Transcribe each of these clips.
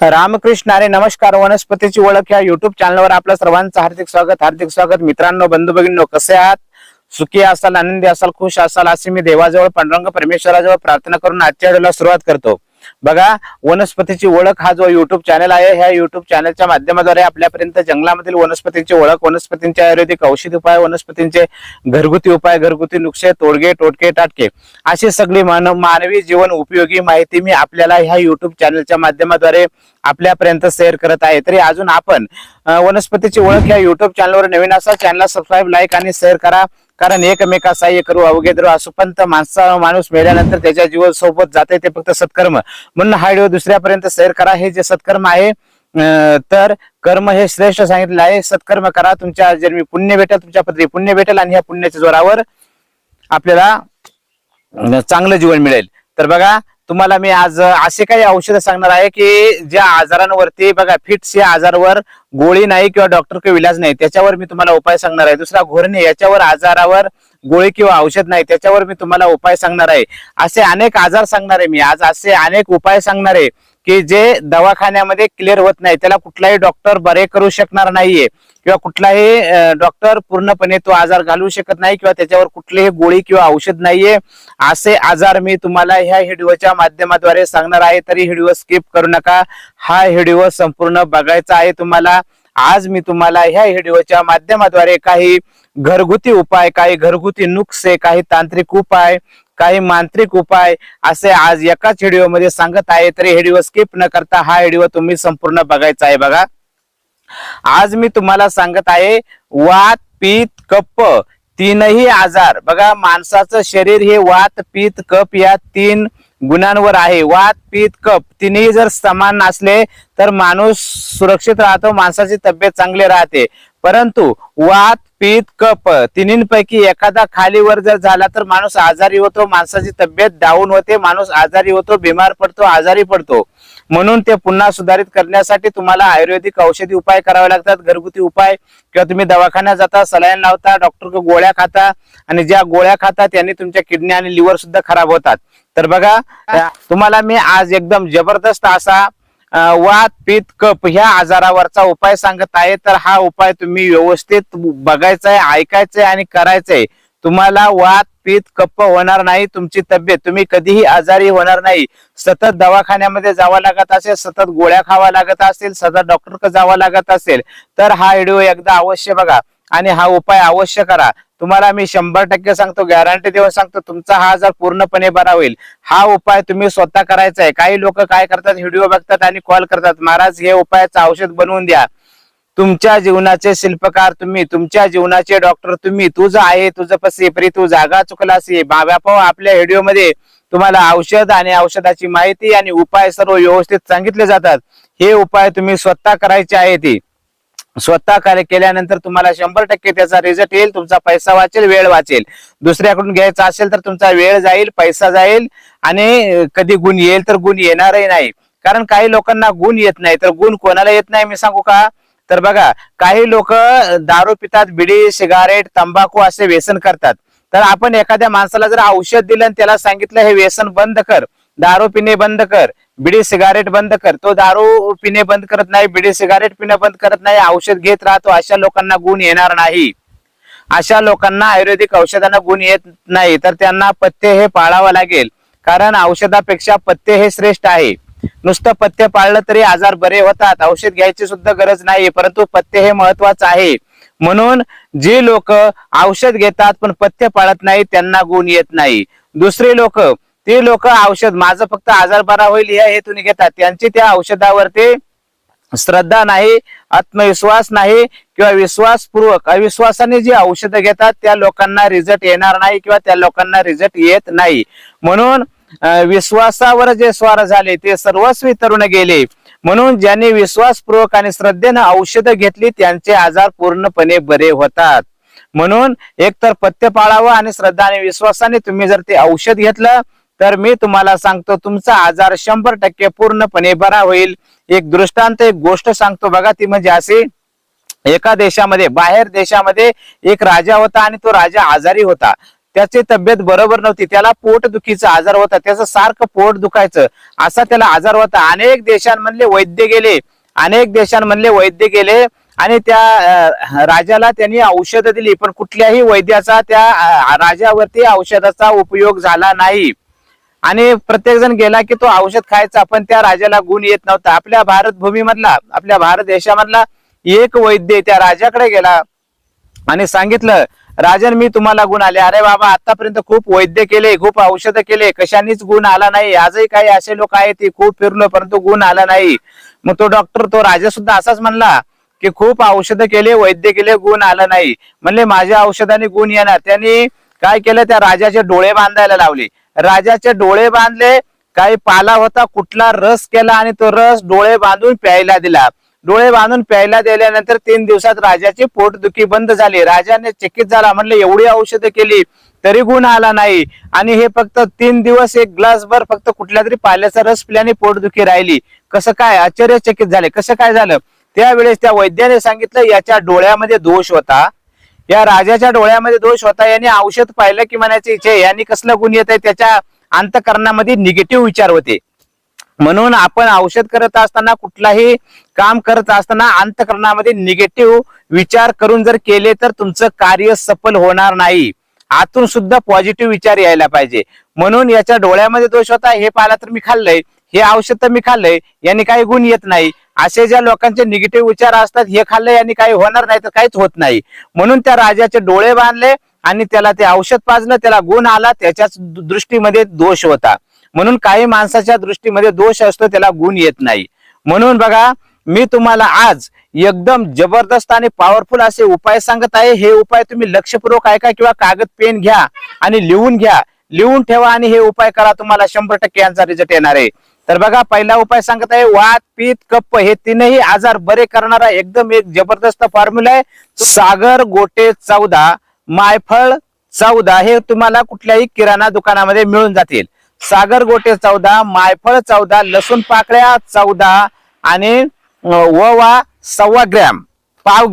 रामकृष्ण हरी. नमस्कार. वनस्पतीची ओळख या युट्यूब चॅनलवर आपल्या सर्वांचं हार्दिक स्वागत. मित्रांनो, बंधू भगिनींनो, कसे आहात? सुखी असाल, आनंदी असाल, खुश असाल अशी मी देवाजवळ पांडुरंग परमेश्वराजवळ प्रार्थना करून आजच्या व्हिडिओला सुरुवात करतो. बघा, वनस्पतीची ओळख हा जो युट्यूब चॅनल आहे, ह्या युट्यूब चॅनलच्या माध्यमाद्वारे आपल्यापर्यंत जंगलामधील वनस्पतींची ओळख, वनस्पतींचे आयुर्वेदिक औषधी उपाय, वनस्पतींचे घरगुती उपाय, घरगुती नुकसे, तोडगे, टोटके, टाटके अशी सगळी मानवी जीवन उपयोगी माहिती मी आपल्याला ह्या युट्यूब चॅनलच्या माध्यमाद्वारे आपल्यापर्यंत शेअर करत आहे. तरी अजून आपण वनस्पतीची ओळख या युट्यूब चॅनलवर नवीन असाल, चॅनलला सबस्क्राईब, लाईक आणि शेअर करा. कारण एकमेका सहाय्य करू अवघे धरू असोपंत माणूस मेल्यानंतर त्याच्या जीवन सोबत जाते ते फक्त सत्कर्म. म्हणून हा व्हिडिओ दुसऱ्यापर्यंत शेअर करा. हे जे सत्कर्म आहे, तर कर्म हे श्रेष्ठ सांगितलेलं आहे. सत्कर्म करा, तुमच्या जन्मी पुण्य भेटेल, तुमच्या पत्री पुण्य भेटेल आणि ह्या पुण्याच्या जोरावर आपल्याला चांगलं जीवन मिळेल. तर बघा, तुम्हाला मी आज असे काही औषध सांगणार आहे की ज्या आजारांवरती, बघा, फिट्स या आजारावर गोळी नाही किंवा डॉक्टर किंवा इलाज नाही, त्याच्यावर मी तुम्हाला उपाय सांगणार आहे. दुसरा घोरणे, याच्यावर आजारावर गोळी किंवा औषध नाही, त्याच्यावर मी तुम्हाला उपाय सांगणार आहे. असे अनेक आजार सांगणार आहे मी आज, असे अनेक उपाय सांगणार आहे की जे दवाखान्यामध्ये क्लिअर होत नाही, त्याला कुठलाही डॉक्टर बरे करू शकणार नाहीये किंवा कुठलाही डॉक्टर पूर्णपणे तो आजार घालवू शकत नाही किंवा त्याच्यावर कुठलीही गोळी किंवा औषध नाहीये. असे आजार मी तुम्हाला ह्या व्हिडिओच्या माध्यमाद्वारे सांगणार आहे. तरी व्हिडिओ स्किप करू नका, हा व्हिडिओ संपूर्ण बघायचा आहे तुम्हाला. आज मी तुम्हाला ह्या व्हिडिओच्या माध्यमाद्वारे काही घरगुती उपाय, काही घरगुती नुकसे, काही तांत्रिक उपाय, काही मांत्रिक उपाय असे आज एकाच व्हिडिओमध्ये सांगत आहे. तरी व्हिडिओ स्किप न करता हा व्हिडिओ तुम्ही संपूर्ण बघायचा आहे. बघा, आज मी तुम्हाला सांगत आहे वात, पित्त, कफ तीनही आजार. बघा, माणसाचं शरीर हे वात, पित्त, कफ या तीन गुणांवर आहे. वात, पित्त, कफ तिन्ही जर समान असले तर माणूस सुरक्षित राहतो, माणसाची तब्येत चांगली राहते. परंतु वात, पित्त, कफ तिन्हींपैकी एखादा खालीवर जर झाला तर माणूस आजारी होतो, माणसाची तब्येत डाऊन होते, माणूस आजारी होतो, बिमार पडतो, आजारी पडतो. म्हणून ते पुन्हा सुधारित करण्यासाठी तुम्हाला आयुर्वेदिक औषधी उपाय करावे लागतात, घरगुती उपाय. किंवा तुम्ही दवाखान्यात जाता, सलाईन लावता, डॉक्टर गोळ्या खाता आणि ज्या गोळ्या खाता त्यांनी तुमच्या किडनी आणि लिव्हर सुद्धा खराब होतात. तर बघा, तुम्हाला मी आज एकदम जबरदस्त असा वात, पित्त, कफ ह्या आजारावरचा उपाय सांगत आहे. तर हा उपाय तुम्ही व्यवस्थित बघायचा आहे, ऐकायचा आहे आणि करायचा आहे. तुम्हाला वात, पित्त, कफ होणार नाही, तुमची तब्येत, तुम्ही कधीही आजारी होणार नाही. सतत दवाखान्यामध्ये जावं लागत असेल, सतत गोळ्या खावा लागत असेल, सतत डॉक्टरकडे जावं लागत असेल तर हा व्हिडिओ एकदा अवश्य बघा आणि हा उपाय अवश्य करा. तुम्हाला मी 100% सांगतो, गॅरंटी देऊन सांगतो, तुमचा हा आजार पूर्णपणे बरा होईल. हा उपाय तुम्ही स्वतः करायचा आहे. काही लोक काय करतात, व्हिडिओ बघतात आणि कॉल करतात, महाराज हे उपायाचं औषध बनवून द्या. तुमच्या जीवनाचे शिल्पकार तुम्ही, तुमच्या जीवनाचे डॉक्टर तुम्ही. तुझं आहे तुझं पसी परी तू जागा चुकलासी. बाबा, आपल्या व्हिडिओमध्ये तुम्हाला औषध आणि औषधाची माहिती आणि उपाय सर्व व्यवस्थित सांगितले जातात. हे उपाय तुम्ही स्वतः करायचे आहे. ती स्वतः केल्यानंतर तुम्हाला 100% त्याचा रिझल्ट येईल. तुमचा पैसा वाचेल, वेळ वाचेल. दुसऱ्याकडून घ्यायचा असेल तर तुमचा वेळ जाईल, पैसा जाईल आणि कधी गुण येईल तर गुण येणारही नाही. कारण काही लोकांना गुण येत नाही. तर गुण कोणाला येत नाही मी सांगू का? तर बघा, काही लोक दारू पितात, बिडी, सिगारेट, तंबाखू असे व्यसन करतात. तर आपण एखाद्या माणसाला जर औषध दिलं आणि त्याला सांगितलं हे व्यसन बंद कर, दारू पिणे बंद कर, बिडी सिगारेट बंद कर, तो दारू पिणे बंद करत नाही, बिडी सिगारेट पिणे बंद करत नाही, औषध घेत राहतो. अशा लोकांना गुण येणार नाही. अशा लोकांना आयुर्वेदिक औषधांना गुण येत नाही. तर त्यांना पथ्य हे पाळावं लागेल. कारण औषधापेक्षा पथ्य हे श्रेष्ठ आहे. नुसतं पथ्य पाळलं तरी आजार बरे होतात, औषध घ्यायची सुद्धा गरज नाही. परंतु पथ्य हे महत्वाचं आहे. म्हणून जे लोक औषध घेतात पण पथ्य पाळत नाही त्यांना गुण येत नाही. दुसरे लोक, ते लोक औषध माझं फक्त आजार बरा होईल या हेतूने घेतात, त्यांची त्या औषधावरती श्रद्धा नाही, आत्मविश्वास नाही किंवा विश्वासपूर्वक अविश्वासाने जी औषधं घेतात त्या लोकांना रिझल्ट येणार नाही किंवा त्या लोकांना रिझल्ट येत नाही. म्हणून विश्वासावर जे स्वार झाले ते सर्वस्वी तरुण गेले. म्हणून ज्यांनी विश्वासपूर्वक आणि श्रद्धेने औषधं घेतली त्यांचे आजार पूर्णपणे बरे होतात. म्हणून एकतर पथ्य पाळावं आणि श्रद्धा आणि विश्वासाने तुम्ही जर ते औषध घेतलं तर मी तुम्हाला सांगतो तुमचा आजार 100% पूर्णपणे बरा होईल. एक दृष्टांत, एक गोष्ट सांगतो बघा. ती म्हणजे अशी, एका देशामध्ये, बाहेर देशामध्ये एक राजा होता आणि तो राजा आजारी होता. त्याची तब्येत बरोबर नव्हती, त्याला पोटदुखीचा आजार होता, त्याचं सारखं पोट दुखायचं असा त्याला आजार होता. अनेक देशांमधले वैद्य गेले, अनेक देशांमधले वैद्य गेले आणि त्या राजाला त्यांनी औषधं दिली, पण कुठल्याही वैद्याचा त्या राजावरती औषधाचा उपयोग झाला नाही. आणि प्रत्येक जण गेला की तो औषध खायचा, पण त्या राजाला गुण येत नव्हता. आपल्या भारत भूमीमधला, आपल्या भारत देशामधला एक वैद्य त्या राजाकडे गेला आणि सांगितलं, राजन मी तुम्हाला गुण आले. अरे बाबा, आतापर्यंत खूप वैद्य केले, खूप औषधं केले, कशानेच गुण आला नाही. आजही काही असे लोक आहेत ते खूप फिरलो परंतु गुण आला नाही. मग तो डॉक्टर, तो राजा सुद्धा असाच म्हणला की खूप औषधं केले, वैद्य केले, गुण आला नाही. म्हणले माझ्या औषधाने गुण येणार. त्यांनी काय केलं, त्या राजाचे डोळे बांधायला लावले. राजाचे डोळे बांधले, काही पाला होता कुठला रस केला आणि तो रस डोळे बांधून प्यायला दिला. डोळे बांधून प्यायला दिल्यानंतर 3 दिवसात राजाची पोटदुखी बंद झाली. राजाने चकित झाला, म्हणले एवढी औषधं केली तरी गुण आला नाही आणि हे फक्त 3 दिवस एक ग्लास भर फक्त कुठल्या तरी पाल्याचा रस पिल्याने पोटदुखी राहिली. कसं काय? आश्चर्यचकित झाले, कसं काय झालं? त्यावेळेस त्या वैद्याने सांगितलं, याच्या डोळ्यामध्ये दोष होता, या राजाच्या डोळ्यामध्ये दोष होता. याने औषध पाहिलं की म्हणायची इच्छा, यांनी कसलं गुण येत आहे, त्याच्या अंतःकरणामध्ये निगेटिव्ह विचार होते. म्हणून आपण औषध करत असताना, कुठलाही काम करत असताना अंतःकरणामध्ये निगेटिव्ह विचार करून जर केले तर तुमचं कार्य सफल होणार नाही. आतून सुद्धा पॉझिटिव्ह विचार यायला पाहिजे. म्हणून याच्या डोळ्यामध्ये दोष होता, हे पाला तर मी खाल्लंय, हे औषध तर मी खाल्लंय, यांनी काही गुण येत नाही. असे ज्या लोकांचे निगेटिव्ह विचार असतात, हे खाल्लंय यांनी काही होणार नाही तर काहीच होत नाही. म्हणून त्या राजाचे डोळे बांधले आणि त्याला ते औषध पाजलं, त्याला गुण आला, त्याच्याच दृष्टीमध्ये दोष होता. म्हणून काही माणसाच्या दृष्टीमध्ये दोष असतो, त्याला गुण येत नाही. म्हणून बघा, मी तुम्हाला आज एकदम जबरदस्त आणि पॉवरफुल असे उपाय सांगत आहे. हे उपाय तुम्ही लक्षपूर्वक ऐका किंवा कागद पेन घ्या आणि लिहून घ्या, लिहून ठेवा आणि हे उपाय करा. तुम्हाला 100% यांचा रिझल्ट येणार आहे. तर बघा, पहिला उपाय सांगत आहे, वात, पित्त, कफ हे तीनही आजार बरे करणारा एकदम एक जबरदस्त फॉर्म्युला आहे. सागर गोटे 14, मायफळ 14 हे तुम्हाला कुठल्याही किराणा दुकानामध्ये मिळून जातील. सागर गोटे 14, मायफळ 14, लसूण पाकळ्या 14 आणि ओवा 1.25 ग्रॅम, पाव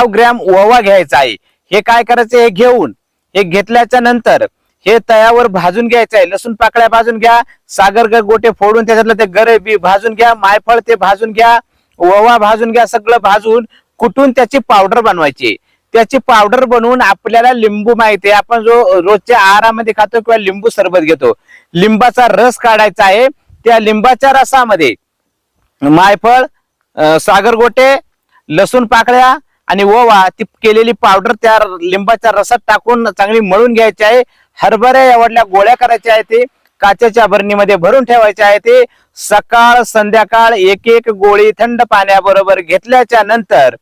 ग्रॅम ओवा घ्यायचा आहे. हे काय करायचं, हे घेऊन, हे घेतल्याच्या नंतर हे तयावर भाजून घ्यायचं आहे. लसूण पाकळ्या भाजून घ्या, सागर गोटे फोडून त्याच्यातलं ते गरे बी भाजून घ्या, मायफळ ते भाजून घ्या, ओवा भाजून घ्या. सगळं भाजून कुटून त्याची पावडर बनवायची. त्याची पावडर बनवून आपल्याला लिंबू माहिती आहे, आपण जो रोजच्या आहारामध्ये खातो किंवा लिंबू सरबत घेतो, लिंबाचा रस काढायचा आहे. त्या लिंबाच्या रसामध्ये मायफळ, सागर गोटे, लसूण पाकळ्या आणि ओवा ती केलेली पावडर त्या लिंबाच्या रसात टाकून चांगली मळून घ्यायची आहे. हरभऱ्या एवढल्या गोळ्या करायच्या आहेत, ते काचेच्या बरणीमध्ये भरून ठेवायच्या आहे. ते सकाळ संध्याकाळ एक एक गोळी थंड पाण्याबरोबर घेतल्याच्या नंतर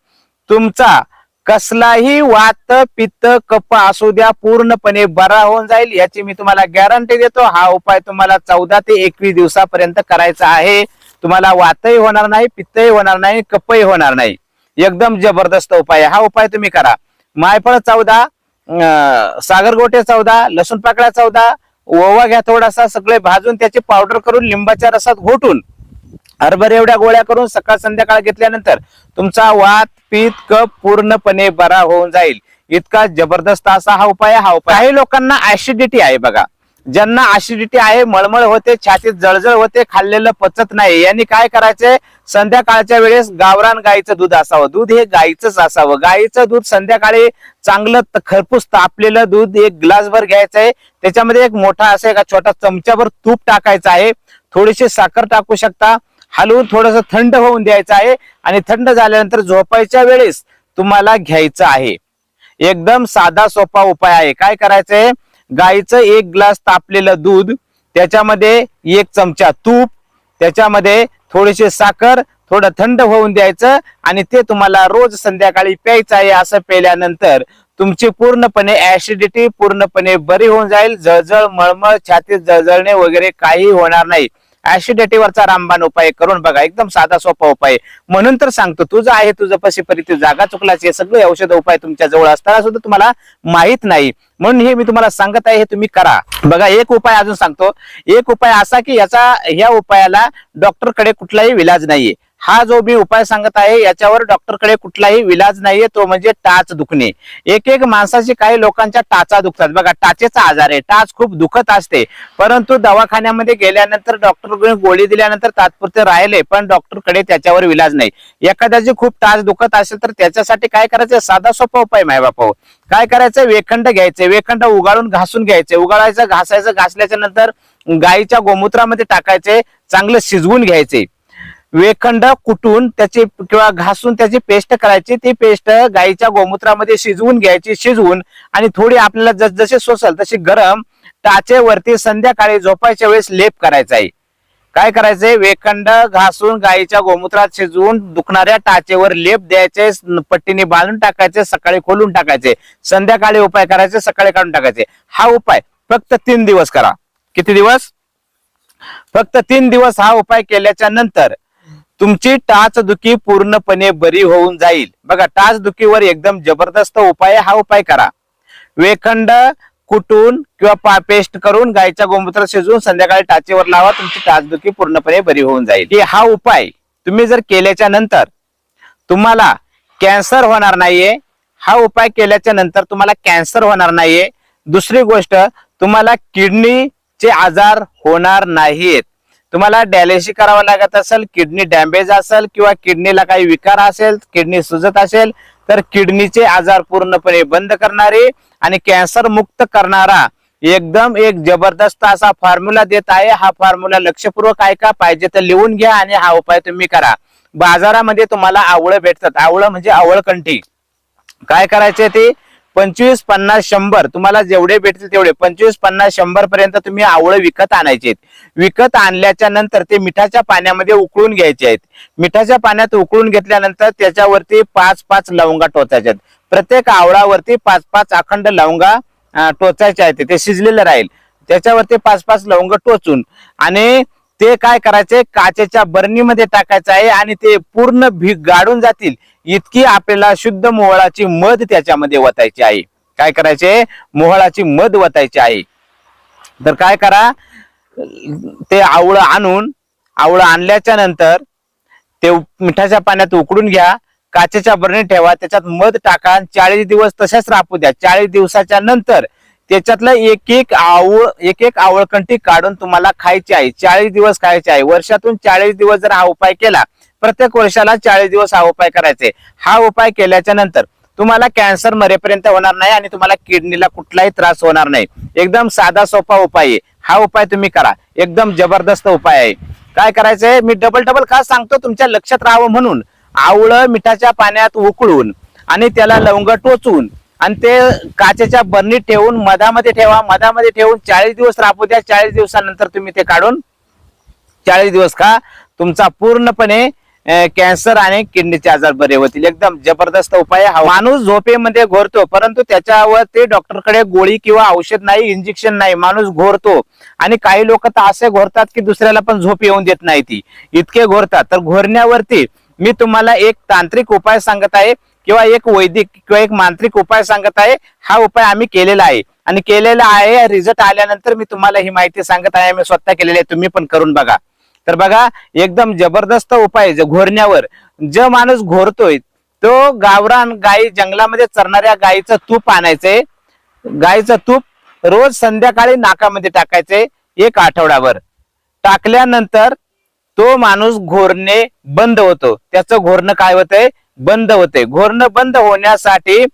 तुमचा कसलाही वात, पित्त, कफ असू द्या पूर्णपणे बरा होऊन जाईल, याची मी तुम्हाला गॅरंटी देतो. हा उपाय तुम्हाला 14 ते 21 दिवसापर्यंत करायचा आहे. तुम्हाला वातही होणार नाही, पित्तही होणार नाही, कफही होणार नाही. एकदम जबरदस्त उपाय. हा उपाय तुम्ही करा. मायफळ 14, सागर गोटे 14, लसूण पाकळ्या 14, ओवा घ्या थोडासा, सगळे भाजून त्याची पावडर करून लिंबाच्या रसात घोटून हरभरे एवढ्या गोळ्या करून सकाळ संध्याकाळ घेतल्यानंतर तुमचा वात, पित्त, कफ पूर्णपणे बरा होऊन जाईल. इतका जबरदस्त असा हा उपाय. काही लोकांना ऍसिडिटी आहे बघा, ज्यांना ऍसिडिटी आहे, मळमळ होते, छातीत जळजळ होते, खाल्लेलं पचत नाही, यांनी काय करायचंय, संध्याकाळच्या वेळेस गावरान गाईचं दूध असावं. दूध हे गाईचंच असावं. गाईचं दूध संध्याकाळी चांगलं खरपूस तापलेलं दूध 1 ग्लासभर घ्यायचंय. त्याच्यामध्ये एक मोठा असा एका छोटा चमच्याभर तूप टाकायचं आहे. थोडीशी साखर टाकू शकता. हलवून थोडस थंड होऊन द्यायचं आहे आणि थंड झाल्यानंतर झोपायच्या वेळेस तुम्हाला घ्यायचं आहे. एकदम साधा सोपा उपाय आहे. काय करायचंय, गाईचं 1 ग्लास तापलेलं दूध, त्याच्यामध्ये 1 चमचा तूप, त्याच्यामध्ये थोडीशी साखर, थोडं थंड होऊन द्यायचं आणि ते तुम्हाला रोज संध्याकाळी प्यायचं आहे. असं प्यायल्यानंतर तुमची पूर्णपणे ऍसिडिटी पूर्णपणे बरी होऊन जाईल. जळजळ, मळमळ, छातीत जळजळणे वगैरे काही होणार नाही. ऍसिडिटीवरचा रामबाण उपाय करून बघा. एकदम साधा सोपा उपाय. म्हणून तर सांगतो, तुझं आहे तुझं पशी परी तू जागा चुकलाची. हे सगळे औषध उपाय तुमच्या जवळ असताना सुद्धा तुम्हाला माहित नाही, म्हणून हे मी तुम्हाला सांगत आहे, हे तुम्ही करा. बघा, एक उपाय अजून सांगतो. एक उपाय असा की ह्या उपायाला डॉक्टरकडे कुठलाही इलाज नाहीये. हा जो मी उपाय सांगत आहे याच्यावर डॉक्टरकडे कुठलाही विलाज नाहीये, तो म्हणजे टाच दुखणे. एक एक माणसाची, काही लोकांच्या टाचा दुखतात बघा, टाचेचा आजार आहे, टाच खूप दुखत असते, परंतु दवाखान्यामध्ये गेल्यानंतर डॉक्टर गोळी दिल्यानंतर तात्पुरते राहिले, पण डॉक्टरकडे त्याच्यावर विलाज नाही. एखाद्याची खूप टाच दुखत असेल तर त्याच्यासाठी काय करायचं, साधा सोपा उपाय माय बापा. काय करायचं, वेखंड घ्यायचे, वेखंड उगाळून घासून घ्यायचे, उगाळायचं, घासायचं, घासल्याच्या नंतर गाईच्या गोमूत्रामध्ये टाकायचे, चांगलं शिजवून घ्यायचे. वेखंड कुटून त्याची किंवा घासून त्याची पेस्ट करायची, ती पेस्ट गाईच्या गोमूत्रामध्ये शिजवून घ्यायची, शिजवून आणि थोडी आपल्याला जसजसे सोसल तशी गरम टाचेवरती संध्याकाळी झोपायच्या वेळेस लेप करायचा आहे. काय करायचंय, वेखंड घासून गाईच्या गोमूत्रात शिजवून दुखणाऱ्या टाचेवर लेप द्यायचे, पट्टीने बांधून टाकायचे, सकाळी खोलून टाकायचे, संध्याकाळी उपाय करायचे, सकाळी काढून टाकायचे. हा उपाय फक्त 3 दिवस करा. किती दिवस? फक्त 3 दिवस हा उपाय केल्याच्या नंतर तुमची टाचदुखी पूर्णपणे बरी होऊन जाईल. बघा, टाचदुखीवर एकदम जबरदस्त उपाय, हा उपाय करा. वेखंड कुटून किंवा पेस्ट करून गायच्या गोमूत्रात शिजवून संध्याकाळी टाचेवर लावा, तुमची टाचदुखी पूर्णपणे बरी होऊन जाईल. हा उपाय तुम्ही जर केल्याच्या नंतर तुम्हाला कॅन्सर होणार नाहीये. हा उपाय केल्याच्या नंतर तुम्हाला कॅन्सर होणार नाहीये. दुसरी गोष्ट, तुम्हाला किडनीचे आजार होणार नाहीत. तुम्हाला डायलिसिस करावं लागत असेल, किडनी डॅमेज असेल किंवा किडनीला काही विकार असेल, किडनी सुजत असेल, तर किडनीचे आजार पूर्णपणे बंद करणारे आणि कॅन्सर मुक्त करणारा एकदम एक जबरदस्त असा फॉर्म्युला देत आहे. हा फॉर्म्युला लक्षपूर्वक ऐका, पाहिजे तर लिहून घ्या आणि हा उपाय तुम्ही करा. बाजारामध्ये तुम्हाला आवळं भेटतात, आवळं म्हणजे आवळकंठी. काय करायचे, ते 25, 50, 100 तुम्हाला जेवढे भेटतील तेवढे 25, 50, 100 पर्यंत तुम्ही आवळे विकत आणायचे. विकत आणल्याच्या नंतर ते मिठाच्या पाण्यामध्ये उकळून घ्यायचे आहेत. मिठाच्या पाण्यात उकळून घेतल्यानंतर त्याच्यावरती 5-5 लवंगा टोचायच्या. प्रत्येक आवळावरती 5-5 अखंड लवंगा टोचायचे आहेत. ते शिजलेलं राहील, त्याच्यावरती 5-5 लवंग टोचून आणि ते काय करायचे, काचेच्या बरणीमध्ये टाकायचं आहे आणि ते पूर्ण गाडून जातील इतकी आपल्याला शुद्ध मोहळाची मध त्याच्यामध्ये वतायची आहे. काय करायचे, मोहळाची मध वतायची आहे. तर काय करा, ते आवळं आणल्याच्या नंतर ते मिठाच्या पाण्यात उकडून घ्या, काचेच्या बरणीत ठेवा, त्याच्यात मध टाका, 40 दिवस तशाच राहू द्या. 40 दिवसाच्या नंतर त्याच्यातलं एक एक आवळकंठी काढून तुम्हाला खायची आहे. 40 दिवस खायचे आहे. वर्षातून 40 दिवस जर हा उपाय केला, प्रत्येक वर्षाला 40 दिवस हा उपाय करायचे. हा उपाय केल्याच्या नंतर तुम्हाला कॅन्सर मरेपर्यंत होणार नाही आणि तुम्हाला किडनीला कुठलाही त्रास होणार नाही. एकदम साधा सोपा उपाय आहे. हा उपाय तुम्ही करा, एकदम जबरदस्त उपाय आहे. काय करायचंय, मी डबल का सांगतो तुमच्या लक्षात राहावं म्हणून. आवळं मिठाच्या पाण्यात उकळून आणि त्याला लवंग टोचून आणि ते काचेच्या बरणीत ठेवून मधामध्ये ठेवा. मधामध्ये ठेवून 40 दिवस राहू द्या. 40 दिवसानंतर तुम्ही ते काढून 40 दिवस खा. तुमचा पूर्णपणे कॅन्सर आणि किडनीचे आजार बरे होतील. एकदम जबरदस्त उपाय. माणूस झोपेमध्ये घोरतो, परंतु त्याच्यावर ते डॉक्टरकडे गोळी किंवा औषध नाही, इंजेक्शन नाही, माणूस घोरतो. आणि काही लोक तर असे घोरतात की दुसऱ्याला पण झोप येऊन देत नाही, ती इतके घोरतात. तर घोरण्यावरती मी तुम्हाला एक तांत्रिक उपाय सांगत आहे किंवा एक वैदिक किंवा एक मांत्रिक उपाय सांगत आहे. हा उपाय आम्ही केलेला आहे आणि केलेला आहे. रिझल्ट आल्यानंतर मी तुम्हाला ही माहिती सांगत आहे. मी स्वतः केलेली आहे, तुम्ही पण करून बघा. तर बघा, एकदम जबरदस्त उपाय. घोरण्यावर जो माणूस घोरतोय तो गावरान गाई, जंगलामध्ये चरणाऱ्या गाईचं तूप आणायचंय. गाईचं तूप रोज संध्याकाळी नाकामध्ये टाकायचंय 1 आठवडाभर. टाकल्यानंतर तो माणूस घोरणे बंद होतो. त्याचं घोरणं काय होतंय, बंद होते. घोरणं बंद होण्यासाठी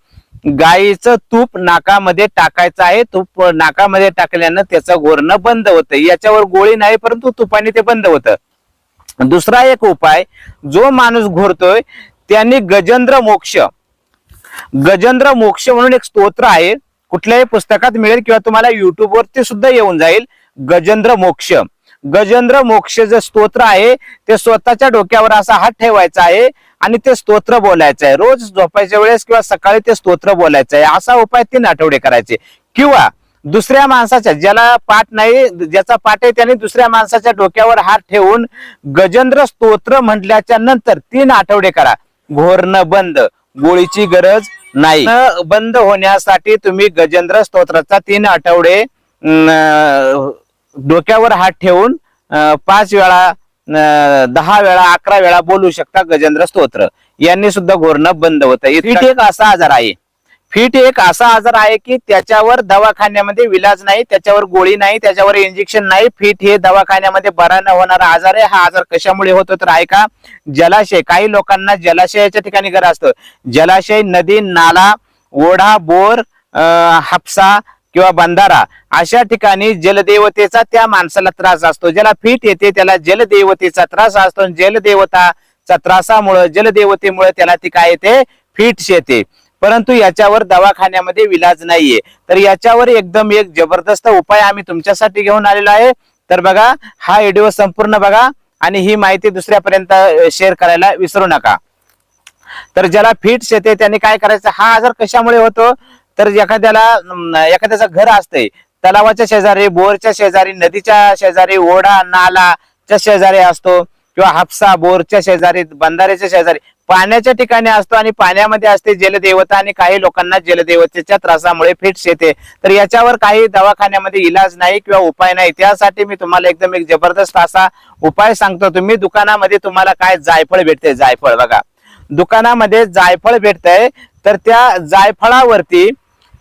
गाईचं तूप नाकामध्ये टाकायचं आहे. तूप नाकामध्ये टाकल्यानं त्याचं घोरणं बंद होतं. याच्यावर गोळी नाही, परंतु तुपाने ते बंद होतं. दुसरा एक उपाय, जो माणूस घोरतोय त्यांनी गजेंद्र मोक्ष म्हणून एक स्तोत्र आहे. कुठल्याही पुस्तकात मिळेल किंवा तुम्हाला युट्यूब वरती सुद्धा येऊन जाईल. गजेंद्र मोक्ष जे स्तोत्र आहे ते स्वतःच्या डोक्यावर असा हात ठेवायचा आहे आणि ते स्तोत्र बोलायचं आहे. रोज झोपायच्या वेळेस किंवा सकाळी ते स्तोत्र बोलायचं आहे. असा उपाय 3 आठवडे करायचे. किंवा दुसऱ्या माणसाच्या, ज्याला पाठ नाही, ज्याचा पाठ आहे, त्याने दुसऱ्या माणसाच्या डोक्यावर हात ठेवून गजेंद्र स्तोत्र म्हटल्याच्या नंतर 3 आठवडे करा. घोरणं बंद, गोळीची गरज नाही. बंद होण्यासाठी तुम्ही गजेंद्र स्तोत्राचा 3 आठवडे डोक्यावर हात ठेवून 5 वेळा 10 वेळा 11 वेळा बोलू शकता गजेंद्र स्तोत्र, यांनी सुद्धा घोरणं बंद होतं. फिट एक असा आजार आहे, फिट एक असा आजार आहे की त्याच्यावर दवाखान्यामध्ये विलाज नाही, त्याच्यावर गोळी नाही, त्याच्यावर इंजेक्शन नाही. फिट हे दवाखान्यामध्ये बरा न होणारा आजार आहे. हा आजार कशामुळे होतो तर ऐका, जलाशय, काही लोकांना जलाशयाच्या ठिकाणी घर असतं. जलाशय, नदी, नाला, ओढा, बोर, हापसा किंवा बंधारा अशा ठिकाणी जलदेवतेचा त्या माणसाला त्रास असतो. ज्याला फिट येते त्याला जलदेवतेचा त्रास असतो. जलदेवताचा त्रासामुळे, जलदेवतेमुळे त्याला ती काय येते, फिट्स येते. परंतु याच्यावर दवाखान्यामध्ये विलाज नाहीये. तर याच्यावर एकदम एक जबरदस्त उपाय आम्ही तुमच्यासाठी घेऊन आलेलो आहे. तर बघा, हा व्हिडिओ संपूर्ण बघा आणि ही माहिती दुसऱ्यापर्यंत शेअर करायला विसरू नका. तर ज्याला फिट्स येते त्याने काय करायचं, हा आजार कशामुळे होतो तर एखाद्याचं घर असते तलावाच्या शेजारी, बोरच्या शेजारी, नदीच्या शेजारी, ओढा नालाच्या शेजारी असतो किंवा हापसा, बोरच्या शेजारी, बंधाऱ्याच्या शेजारी, पाण्याच्या ठिकाणी असतो आणि पाण्यामध्ये असते जलदेवता. आणि काही लोकांना जलदेवतेच्या त्रासामुळे फिट्स येते. तर याच्यावर काही दवाखान्यामध्ये इलाज नाही किंवा उपाय नाही. त्यासाठी मी तुम्हाला एकदम एक जबरदस्त असा उपाय सांगतो. तुम्ही दुकानामध्ये तुम्हाला काय जायफळ भेटते, जायफळ बघा, दुकानामध्ये जायफळ भेटतंय. तर त्या जायफळावरती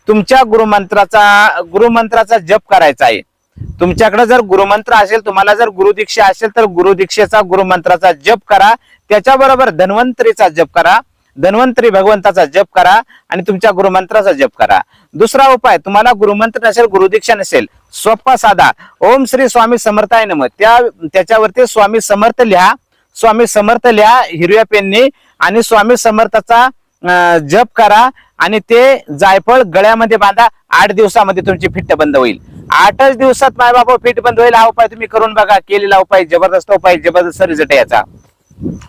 तुमच्या गुरुमंत्राचा जप करायचा आहे. तुमच्याकडे जर गुरुमंत्र असेल, तुम्हाला जर गुरुदीक्षा असेल तर गुरुदीक्षेचा, गुरुमंत्राचा जप करा. त्याच्याबरोबर धन्वंतरीचा जप करा, धन्वंतरी भगवंताचा जप करा आणि तुमच्या गुरुमंत्राचा जप करा. दुसरा उपाय, तुम्हाला गुरुमंत्र नसेल, गुरुदीक्षा नसेल, सोपा साधा ओम श्री स्वामी समर्थाय नमः, त्याच्यावरती स्वामी समर्थ लिहा, स्वामी समर्थ लिहा हिरव्या पेनने आणि स्वामी समर्थाचा जप करा आणि ते जायफळ गळ्यामध्ये बांधा. 8 दिवसामध्ये तुमची फिट बंद होईल. 8च दिवसात माय बाबा फिट बंद होईल. हा उपाय तुम्ही करून बघा. केलेला उपाय जबरदस्त उपाय, जबरदस्त रिझल्ट याचा.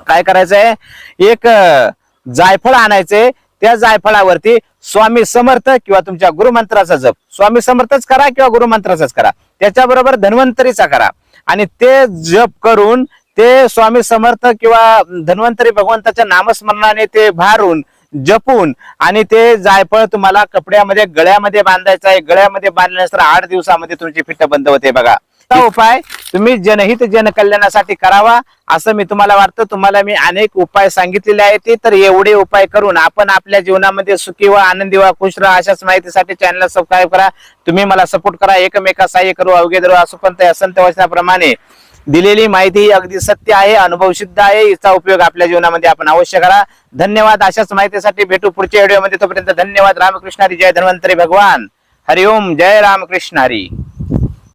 काय करायचंय, एक जायफळ आणायचंय, त्या जायफळावरती स्वामी समर्थ किंवा तुमच्या गुरुमंत्राचा जप, स्वामी समर्थच करा किंवा गुरुमंत्राचाच करा, त्याच्याबरोबर धन्वंतरीचा करा आणि ते जप करून ते स्वामी समर्थ किंवा धन्वंतरी भगवंताच्या नामस्मरणाने ते भारून जपून आणि ते जायफळ तुम्हाला कपड्यामध्ये गळ्यामध्ये बांधायचं आहे. गळ्यामध्ये बांधल्यानंतर 8 दिवसामध्ये तुमची फिट बंद होते. बघा, हा उपाय तुम्ही जनहित जनकल्याणासाठी करावा असं मी तुम्हाला वाटतं. तुम्हाला मी अनेक उपाय सांगितलेले आहेत. तर एवढे उपाय करून आपण आपल्या जीवनामध्ये सुखी व आनंदी व खुश राहा. अशाच माहितीसाठी चॅनलला सबस्क्राईब करा. तुम्ही मला सपोर्ट करा. एकमेका सहाय्य करू. अवघे धरू असुपंत असंत वचनाप्रमाणे दिलेली माहिती ही अगदी सत्य आहे, अनुभव सिद्ध आहे. हिचा उपयोग आपल्या जीवनामध्ये आपण अवश्य करा. धन्यवाद. अशाच माहितीसाठी भेटू पुढच्या व्हिडिओमध्ये. तोपर्यंत धन्यवाद. रामकृष्ण हरी. जय धन्वंतरी भगवान. हरिओम. जय रामकृष्ण हरी.